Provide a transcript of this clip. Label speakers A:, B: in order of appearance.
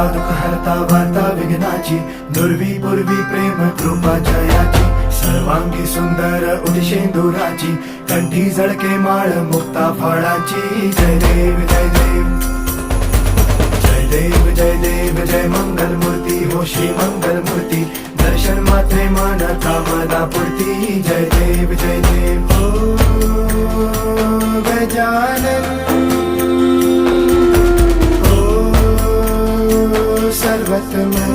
A: हरता दुःख हरता वार्ता विघ्नाची, दुर्वी पूर्वी प्रेम कृपा जयाची, सर्वांगी सुंदर उदिशेंदुराची, कंठी झळके माळ मुक्ता फळाची. जय देव जय देव जय देव जय देव जय मंगल मूर्ती हो श्री मंगल मूर्ती, दर्शन मात्रे मन कामना पूर्ती. जय देव जय देव हो गजानन हो सर्वतमन.